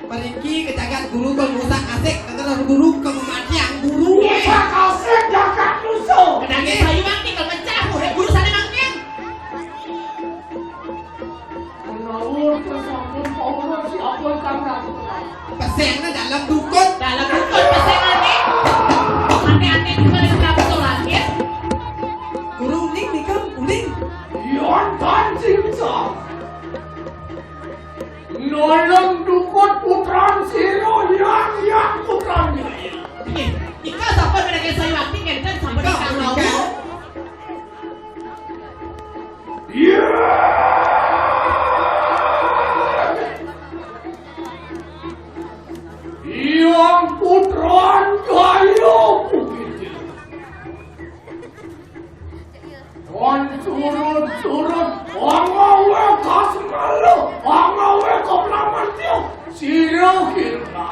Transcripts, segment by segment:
Pergi kejagaan guru kau rusak asik, kata guru kau mematiang guru. Rusak asik jagat musuh. Kedangnya sayu mati kalau mencampur, guru sana mangkin. Menawur tersambung pohon siapa tangan. Pesengnya dalam dukun pesengan nih. Aneh-aneh juga di dalam tolaknya. Guru uning nih kan, uning. Yon kancing sah. Nolong dukun putran siro yang putran ini. Ika sampai menangis sayu mati kan sampai di kau. Yang putran kayu bukit. Tuan turut wangawe kasmalu, wangawe koplaman tiu, siro kita.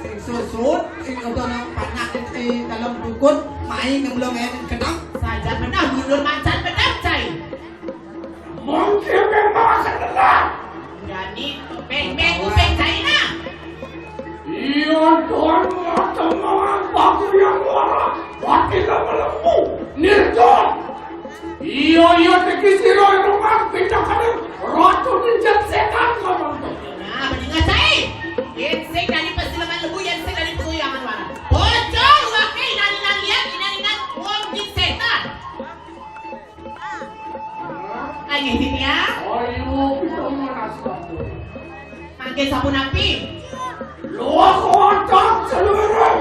Sing susut, sing udah panak di dalam dukun, main ngemulung kedang. Saja benar mundur mancan benar cai. Mungkin memang sebenarnya. Jadi beng kupeng cai na. Iya tuan teman baku yang warna, baki lama lembu, nirjon. Iya teki siro rumah pindah kali ratu ninjat setan kamu tu. Nah, mendingan cai. Yensek dari pasilaman lembu, yensek dari penguyangan warna. Bocor wakai nani lihat, nani wong jin setan. Ayo sini ya. Ayo kita mana sabun. Pakai sabun api. Luak kontak seluruh.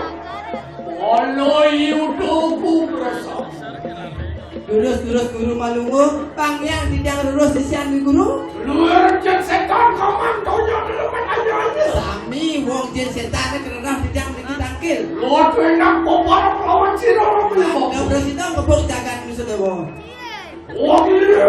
Walau yuduku bersama. Lurus guru malungu, pangyang tidak lurus sisian guru. Luar jen setan komandonya dalam aja. Sami wong jin setan kerana tidak memiliki tangkil. Luar enak popar lawan siro Nah, nggak berarti tahu ngebok jagaan musuh dewa. Oh iya.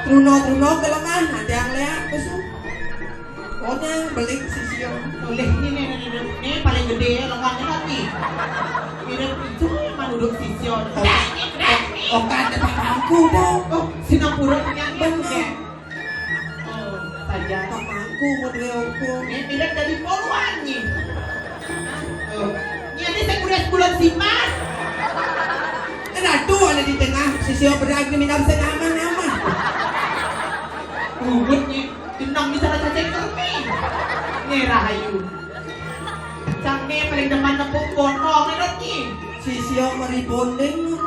Truno kelengan ada yang lihat besok. Pokoknya beli sisio. Boleh ini paling gede lengannya lagi. Mirip itu emang duduk sisio. Oke, tempat aku dong. Oh, Singapura yang bener. Oh, saja. Aku model aku. Ini mirip dari poluan nih. Ini ada bulan simas. Ratu ada di tengah. Sisio beragam minum sengaman. Rubutnya tinang di sana saja kami. Nih rahayu. Cangnya paling depan tepuk gondong ini. Sisio meribondeng.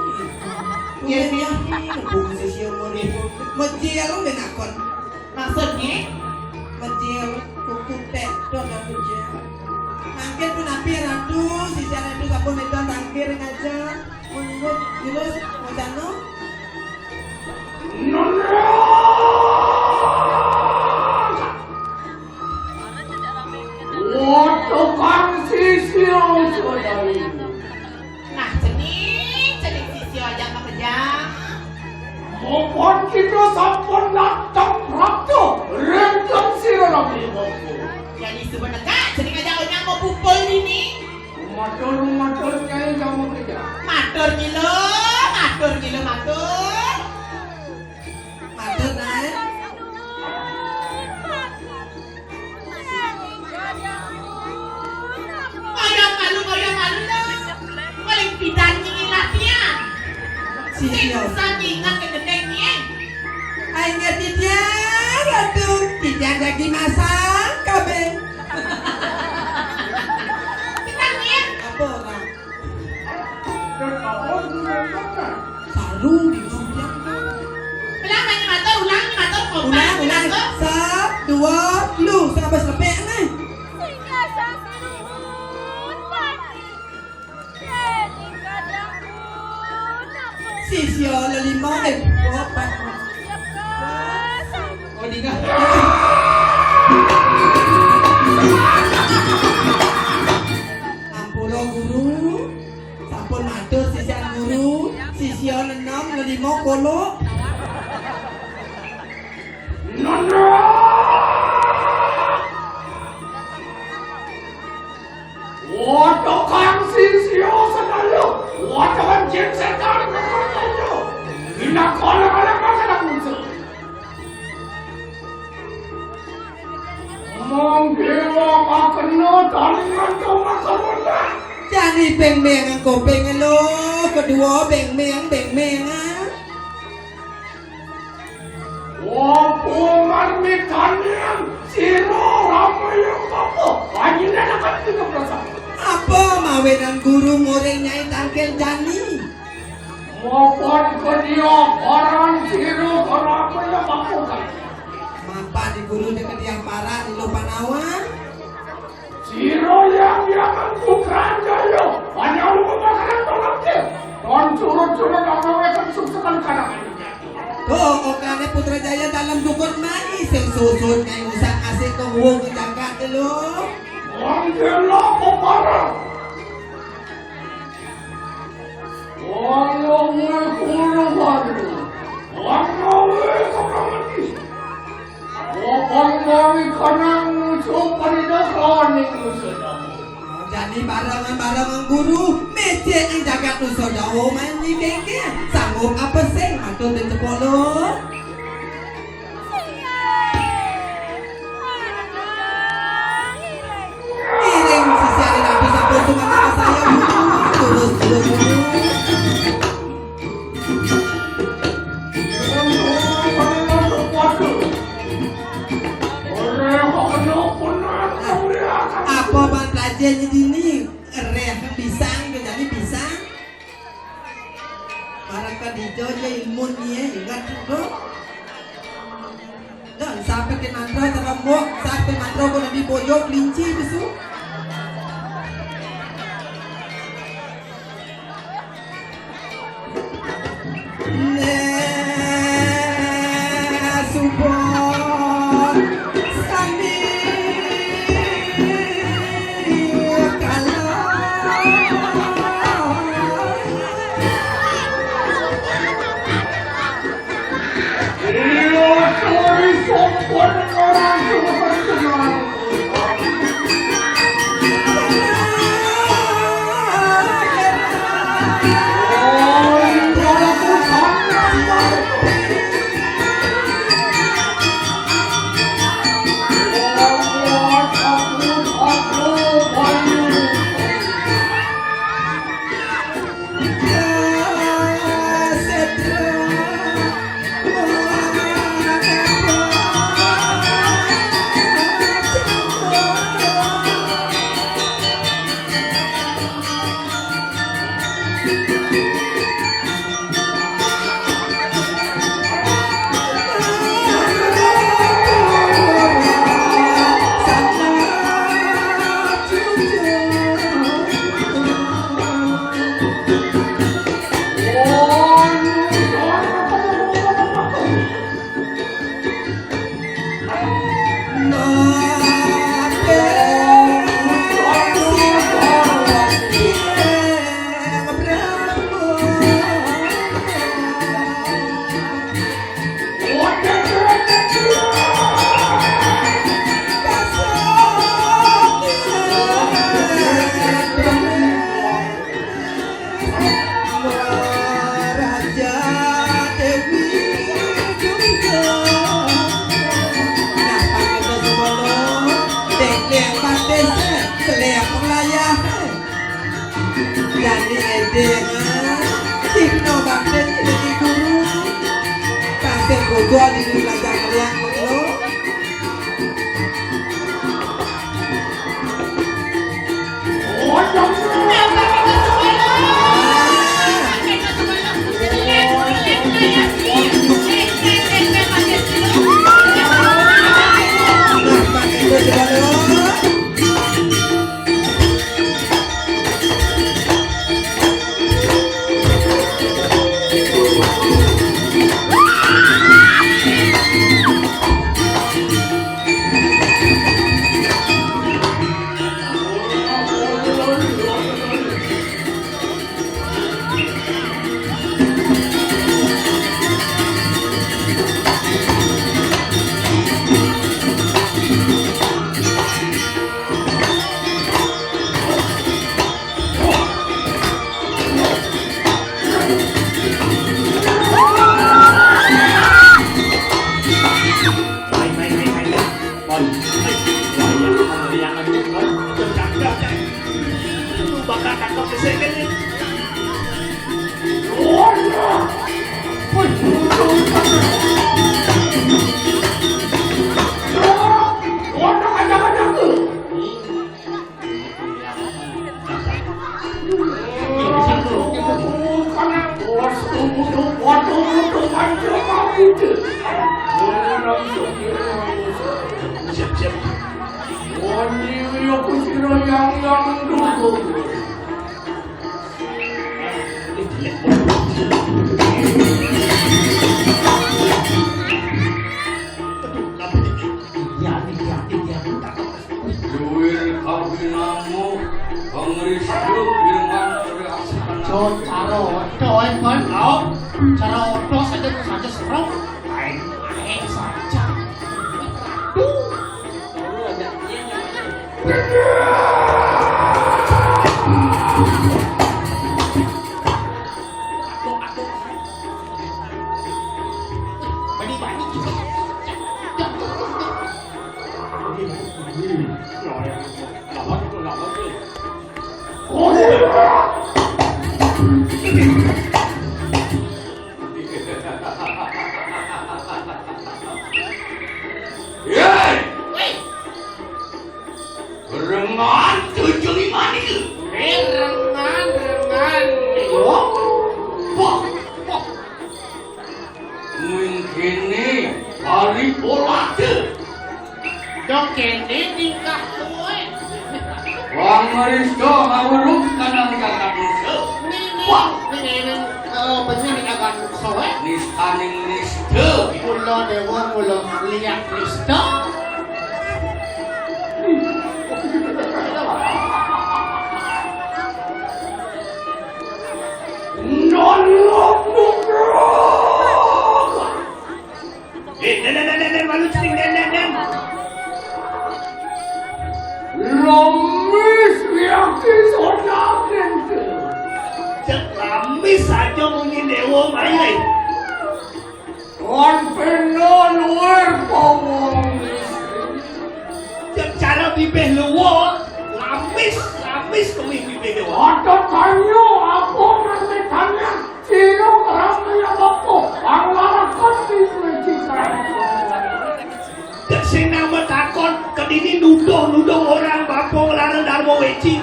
Iya dia. Tepuk sisio meribondeng. Mejil benakon. Maksudnya? Mejil kuku tekton dan mejil. Mungkin pun api ratu. Sisio ratu kapun itu tangkir ngajar. Menurut jelas. sisyo aja bekerja. Mohon kita sampun datang rakto renggang sirah beliau. Jadi sebenarnya jadi ngajak mau pukul ini. Matur nyai kamu kerja. Matur gila, matur. Matur naik. Koyong malu lah. Paling bidan nyingin latihan. Sisyo. Sing ingat ke gendeng ni. Aingnya titian, aduh, titian lagi masak, kabeh. Kita ni. Apa orang? Terkawal dengan Selalu di rumah. Ulang ni matur, kompas. Ulang. 1, 2, lu, sampai selepek ni. Sisyo lelima, opat. Oh, tiga. Ampura guru, sampun matur sisian guru, sisyo 6, lelima kolok. Nanda! Watakan sisyo selalu, watakan jengsetan kekerjanya. Ina kala-kala masalah musuh. Menggewa makna talingan kau masalah. Jadi beng-beng aku pengen lo, kedua beng-beng ah. Wapungan mitanian siro ramai yang apa? Wajibnya akan 13. Apa mawenan guru murid nyai tangkel jani? Maupun kedia orang siro ramai yang apa? Mapa di guru dekat yang parah di Lopanawan? Siro yang bukan jaya. Hanya lu memakan tolak dia. Dan curut-curut orang akan suksesan kadang-kadang. Oh, okane Putrajaya dalam dukun mai sing susut nyai usah asik ke wong jagat dulu. Manggila kepala. Walau kurang baru. Walau kekamati. Walau kanang musuh pada kronik musuh. Jadi barangan guru mecek yang jagat nusa jauh mani kengke sanggup apa sing atur di sepuluh. Iring sisi ada nak bisa potong anak saya terus guru. Apa ban pelajarnya dini? Reh pisang ke jadi pisang. Barangkali dijo je ilmu ni ingat tu. Dan sampai ke mantra terambok, sampai mantra ko nabi bojo kelinci besu. Jangan Tikno bakten jadi guru Kasih bodoh di belajar kalian lo Oh, jangan. Siap-siap. Aku kira yang dulu. Duit kawinamu pengrisuk dengan bereaksikan cara otoy kan cara oto saja serem aing saja Rengan 75 ni. rengan Mungkin ni hari pola tu. dok kene tingkah kowe Wang Maristo ngawuruk kanang kakak musa. ini bener agak soe Nistaning nista. kula dewa kula lihat lista Malu cing dan. Lamis yakin sodakin. Lamis saja mungkin dewa mai. Wan penon luar pawang. Cara bibih luar, lamis kami bibih dewa. Ada kanyo apa nanti tanya. Sino kerangnya apa? Ang larakan di Sing nama takon kedini nuduh orang bapong larang darmo weci.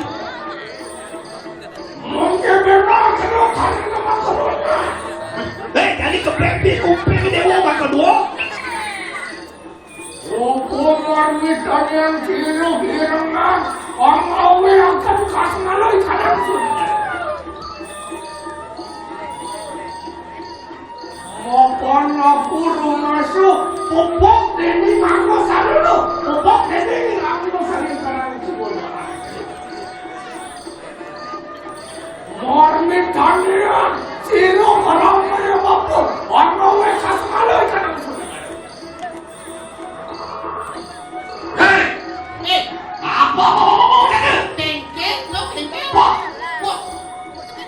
mungkin memang kerokan nama corona. Jadi kepepit kuping dewa bakal dua. Hukuman mitan yang kilo hirangan, ang awi akan kasih nalai kanan sudah. Mapan aku masuk, pupuk ini nganggo sarulu, pupuk ini nganggo sarulu kanan sebelah. Mormi tanian, sino orang yang mampu, ang awi kasih nalai kanan sudah. Hei, apa mau jaga? tengket lo tengket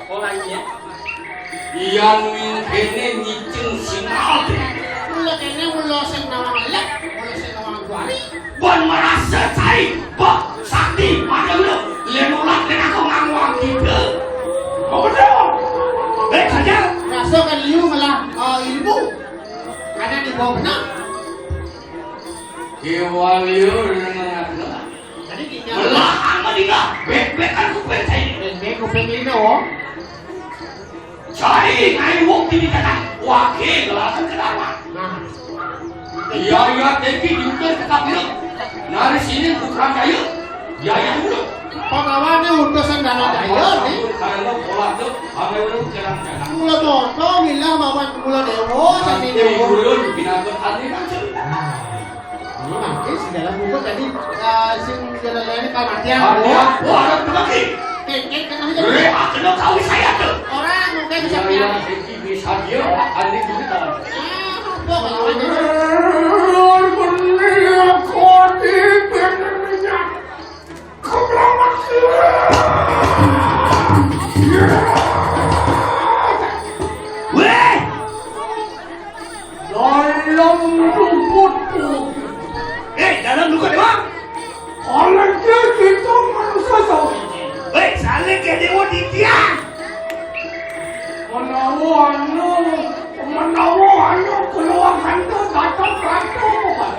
orangnya Yang mungkin nyicing singal. ulo kene ulo sing nawang lek ulo sing nawang duari Buat merasa cai, sakti, macam lu, lenulat dengan aku ngangwang kita. Kau betul? gua benar. Kewaliu dengan Jadi kita belah apa dia? Bek kan kuping saya. bek kuping ini oh. Cari ngai wong di tanah. Wakil gelasan kenapa? Nah, Iya teki juga tetap yuk. Dari sini bukan kayu. Ya dulu. pengawalnya utusan dana jaya nih. Kalau pola tuh, ame udah jalan-jalan. Mula moto bilang bahwa mula dewo jadi Ini dewo. ulun binatang tadi kan cerita. Nanti si dalam buku tadi sing jalan ini kamatian. Ada, wah ada lagi. Kek kan aja. Rehat lo kau saya tuh. Orang mungkin bisa Saya bilang. teki bisa dia, andi juga tahu. Pokoknya Weh! Dalam rumputku. Dalam luka dewa. Kalau dia kita manusia tahu. Saling ke dewa di tiang. Menawa keluar kantor datang kantor.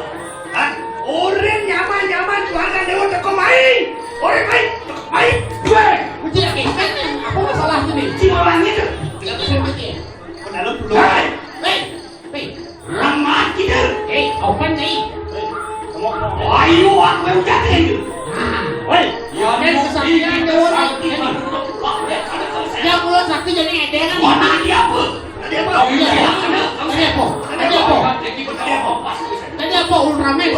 Orang nyaman keluarga dewa teko main. Orang main. Weh! Kucing lagi, kan apa masalah ini? Cuma orang itu. Tidak bisa kucing. Dalam dulu. Hei, Ramah kita. open nih. Ayo aku yang jatuh. Weh, Dan kesaksian dewa lagi. Yang mulut sakti jadi edengan. mana dia apa? Dia apa? Tadi apa Ultraman?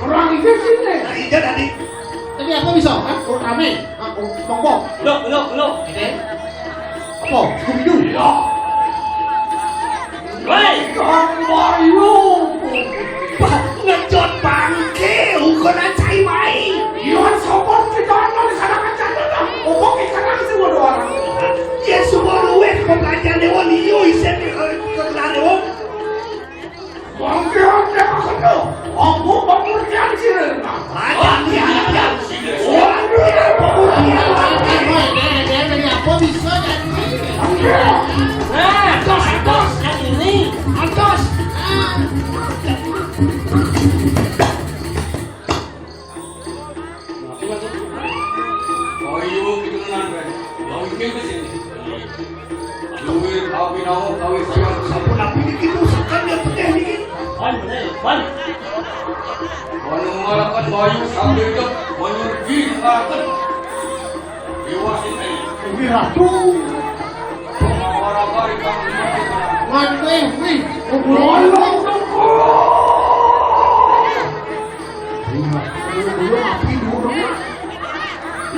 Orang itu sini. Iya tadi. Tadi apa bisa? Ultraman? Bongbong? Lo. Apa? Scooby-Doo? Ya. Weh, Bayu. Ngejot bangke, ukuran cai mai. Iya, sokong kita nol kadang kadang. Omong kita kan semua orang. Ya semua luwe pembelajaran dewa liyo isen kebenaran dewa. Bangke ada kena. Aku pemutihan sih. Ada dia. Orang dia pemutihan. Tadi apa bisa jadi? Antos. Yang ini. Antos. Ayo kita nang. Lalu kita sini. Luwe kau pinau kau sayang sampun api kita sekan dia putih ni. Wan. Mengarahkan Bayu sambil itu menyergi akan dewa sini. Ini ratu. Mengarahkan kami. Nganteng, wih. Dulu api dulu.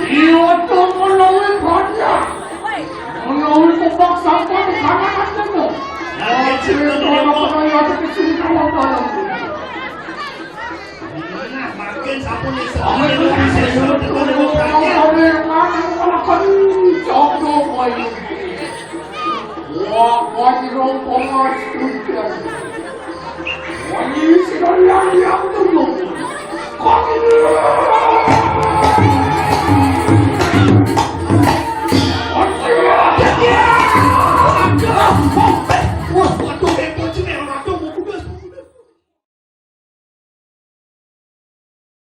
Iya tu melalui kerja. Melalui kubak sampah di kanan kanan. Nanti orang ada kecil kalau dalam. Makin sapu ni sama dengan sesuatu dengan kerja. Orang kan jodoh bayu. Wah, wajib pengas tujuan. Wajib sekali yang dulu. Kau